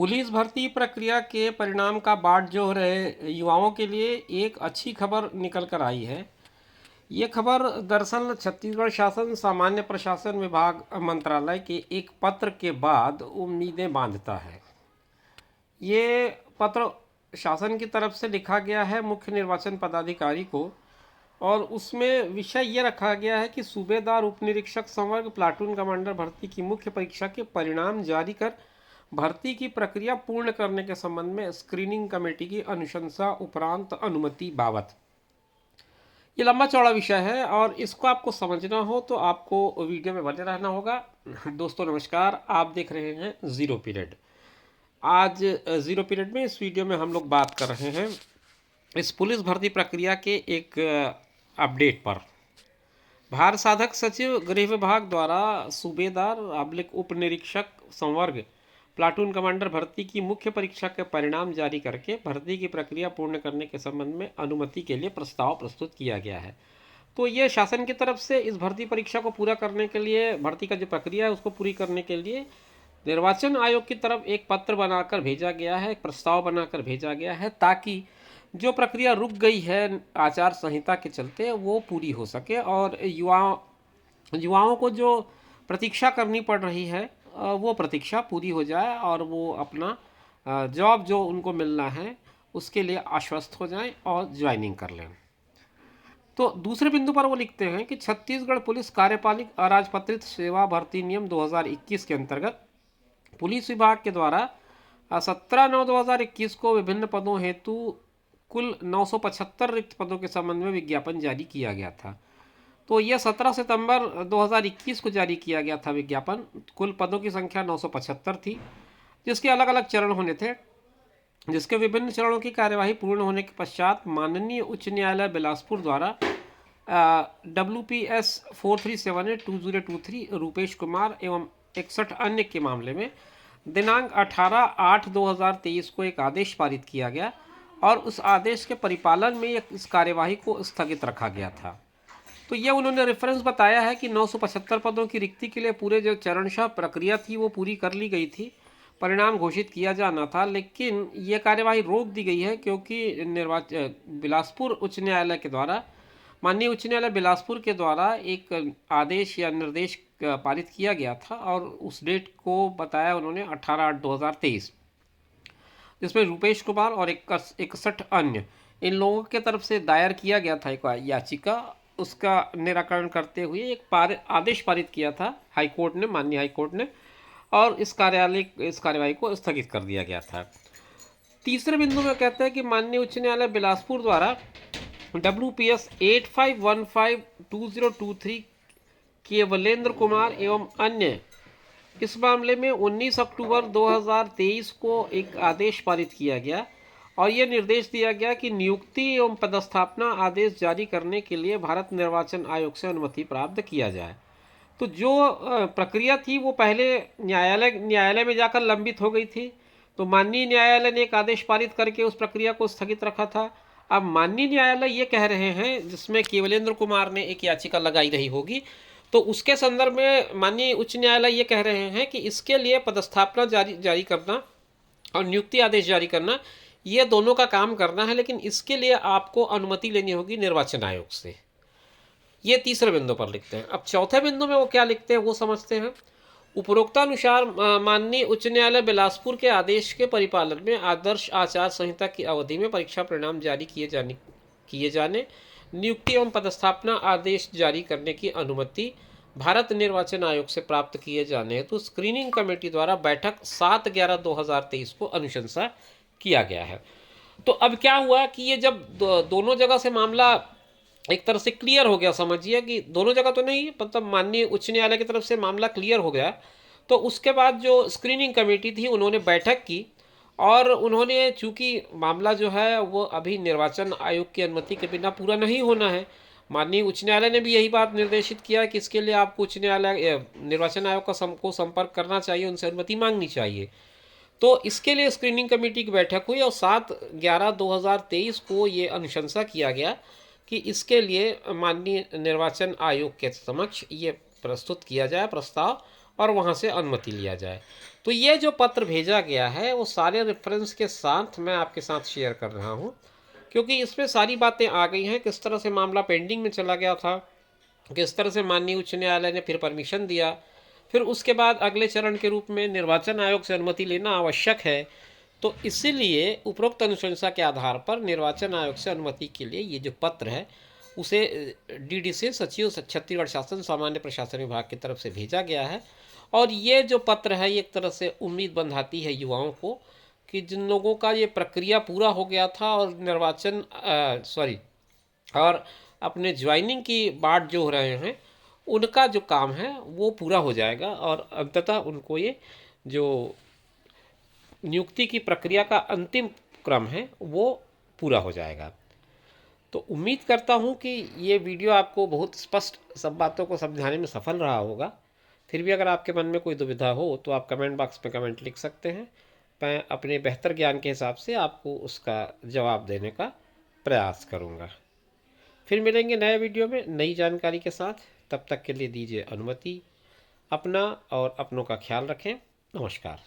Police भर्ती प्रक्रिया के परिणाम का बाट जो रहे युवाओं के लिए एक अच्छी खबर निकल कर आई है। ये खबर दरअसल छत्तीसगढ़ शासन सामान्य प्रशासन विभाग मंत्रालय के एक पत्र के बाद उम्मीदें बांधता है। ये पत्र शासन की तरफ से लिखा गया है मुख्य निर्वाचन पदाधिकारी को, और उसमें विषय ये रखा गया है कि सूबेदार उप निरीक्षक संवर्ग प्लाटून कमांडर भर्ती की मुख्य परीक्षा के परिणाम जारी कर भर्ती की प्रक्रिया पूर्ण करने के संबंध में स्क्रीनिंग कमेटी की अनुशंसा उपरांत अनुमति बाबत। ये लंबा चौड़ा विषय है और इसको आपको समझना हो तो आपको वीडियो में बने रहना होगा। दोस्तों नमस्कार, आप देख रहे हैं ज़ीरो पीरियड। आज ज़ीरो पीरियड में इस वीडियो में हम लोग बात कर रहे हैं इस पुलिस भर्ती प्रक्रिया के एक अपडेट पर। भार साधक सचिव गृह विभाग द्वारा सूबेदार उप निरीक्षक संवर्ग प्लाटून कमांडर भर्ती की मुख्य परीक्षा के परिणाम जारी करके भर्ती की प्रक्रिया पूर्ण करने के संबंध में अनुमति के लिए प्रस्ताव प्रस्तुत किया गया है। तो ये शासन की तरफ से इस भर्ती परीक्षा को पूरा करने के लिए, भर्ती का जो प्रक्रिया है उसको पूरी करने के लिए निर्वाचन आयोग की तरफ एक पत्र बनाकर भेजा गया है, एक प्रस्ताव बनाकर भेजा गया है, ताकि जो प्रक्रिया रुक गई है आचार संहिता के चलते वो पूरी हो सके और युवाओं को जो प्रतीक्षा करनी पड़ रही है वो प्रतीक्षा पूरी हो जाए और वो अपना जॉब जो उनको मिलना है उसके लिए आश्वस्त हो जाएं और ज्वाइनिंग कर लें। तो दूसरे बिंदु पर वो लिखते हैं कि छत्तीसगढ़ पुलिस कार्यपालिक अराजपत्रित सेवा भर्ती नियम 2021 के अंतर्गत पुलिस विभाग के द्वारा 17/9/2021 को विभिन्न पदों हेतु कुल 975 रिक्त पदों के संबंध में विज्ञापन जारी किया गया था। तो यह 17 सितंबर 2021 को जारी किया गया था विज्ञापन। कुल पदों की संख्या 975 थी, जिसके अलग अलग चरण होने थे, जिसके विभिन्न चरणों की कार्यवाही पूर्ण होने के पश्चात माननीय उच्च न्यायालय बिलासपुर द्वारा WPS 4378/2023 रूपेश कुमार एवं 61 अन्य के मामले में दिनांक 18/8/2023 को एक आदेश पारित किया गया और उस आदेश के परिपालन में इस कार्यवाही को स्थगित रखा गया था। तो ये उन्होंने रेफरेंस बताया है कि 975 पदों की रिक्ति के लिए पूरे जो चरणशः प्रक्रिया थी वो पूरी कर ली गई थी, परिणाम घोषित किया जाना था, लेकिन ये कार्यवाही रोक दी गई है क्योंकि बिलासपुर उच्च न्यायालय के द्वारा, माननीय उच्च न्यायालय बिलासपुर के द्वारा एक आदेश या निर्देश पारित किया गया था और उस डेट को बताया उन्होंने 18/8/2023, जिसमें रूपेश कुमार और 61 अन्य इन लोगों के तरफ से दायर किया गया था एक याचिका। उसका निराकरण करते हुए एक आदेश पारित किया था हाईकोर्ट ने, माननीय हाईकोर्ट ने, और इस कार्यवाही को स्थगित कर दिया गया था। तीसरे बिंदु में कहते हैं कि माननीय उच्च न्यायालय बिलासपुर द्वारा WPS 8515/2023 केवलेंद्र कुमार एवं अन्य इस मामले में 19 अक्टूबर 2023 को एक आदेश पारित किया गया और यह निर्देश दिया गया कि नियुक्ति एवं पदस्थापना आदेश जारी करने के लिए भारत निर्वाचन आयोग से अनुमति प्राप्त किया जाए। तो जो प्रक्रिया थी वो पहले न्यायालय में जाकर लंबित हो गई थी, तो माननीय न्यायालय ने एक आदेश पारित करके उस प्रक्रिया को स्थगित रखा था। अब माननीय न्यायालय ये कह रहे हैं, जिसमें केवलेंद्र कुमार ने एक याचिका लगाई रही होगी, तो उसके संदर्भ में माननीय उच्च न्यायालय ये कह रहे हैं कि इसके लिए पदस्थापना जारी करना और नियुक्ति आदेश जारी करना, ये दोनों का काम करना है, लेकिन इसके लिए आपको अनुमति लेनी होगी निर्वाचन आयोग से। ये तीसरे बिंदु पर लिखते हैं। अब चौथे बिंदु में वो क्या लिखते हैं वो समझते हैं। उपरोक्तानुसार माननीय उच्च न्यायालय बिलासपुर के आदेश के परिपालन में आदर्श आचार संहिता की अवधि में परीक्षा परिणाम जारी किए जाने नियुक्ति एवं पदस्थापना आदेश जारी करने की अनुमति भारत निर्वाचन आयोग से प्राप्त किए जाने हेतु स्क्रीनिंग कमेटी द्वारा बैठक 7/11/2023 को अनुशंसा किया गया है। तो अब क्या हुआ कि ये जब दोनों जगह से मामला एक तरह से क्लियर हो गया, समझिए कि दोनों जगह तो नहीं, मतलब माननीय उच्च न्यायालय की तरफ से मामला क्लियर हो गया, तो उसके बाद जो स्क्रीनिंग कमेटी थी उन्होंने बैठक की और उन्होंने, चूंकि मामला जो है वो अभी निर्वाचन आयोग की अनुमति के बिना पूरा नहीं होना है, माननीय उच्च न्यायालय ने भी यही बात निर्देशित किया कि इसके लिए आपको उच्च न्यायालय निर्वाचन आयोग को संपर्क करना चाहिए, उनसे अनुमति मांगनी चाहिए। तो इसके लिए स्क्रीनिंग कमेटी की बैठक हुई और 7/11/2023 को ये अनुशंसा किया गया कि इसके लिए माननीय निर्वाचन आयोग के समक्ष ये प्रस्तुत किया जाए प्रस्ताव और वहाँ से अनुमति लिया जाए। तो ये जो पत्र भेजा गया है वो सारे रेफरेंस के साथ मैं आपके साथ शेयर कर रहा हूँ, क्योंकि इसमें सारी बातें आ गई हैं। किस तरह से मामला पेंडिंग में चला गया था, किस तरह से माननीय उच्च न्यायालय ने फिर परमिशन दिया, फिर उसके बाद अगले चरण के रूप में निर्वाचन आयोग से अनुमति लेना आवश्यक है। तो इसीलिए उपरोक्त अनुशंसा के आधार पर निर्वाचन आयोग से अनुमति के लिए ये जो पत्र है उसे डीडी से सचिव छत्तीसगढ़ शासन सामान्य प्रशासन विभाग की तरफ से भेजा गया है। और ये जो पत्र है एक तरह से उम्मीद बंधाती है युवाओं को कि जिन लोगों का ये प्रक्रिया पूरा हो गया था और निर्वाचन और अपने ज्वाइनिंग की बाट जो हो रहे हैं उनका जो काम है वो पूरा हो जाएगा और अंततः उनको ये जो नियुक्ति की प्रक्रिया का अंतिम क्रम है वो पूरा हो जाएगा। तो उम्मीद करता हूँ कि ये वीडियो आपको बहुत स्पष्ट सब बातों को समझाने में सफल रहा होगा। फिर भी अगर आपके मन में कोई दुविधा हो तो आप कमेंट बॉक्स में कमेंट लिख सकते हैं। मैं अपने बेहतर ज्ञान के हिसाब से आपको उसका जवाब देने का प्रयास करूँगा। फिर मिलेंगे नए वीडियो में नई जानकारी के साथ। तब तक के लिए दीजिए अनुमति। अपना और अपनों का ख्याल रखें। नमस्कार।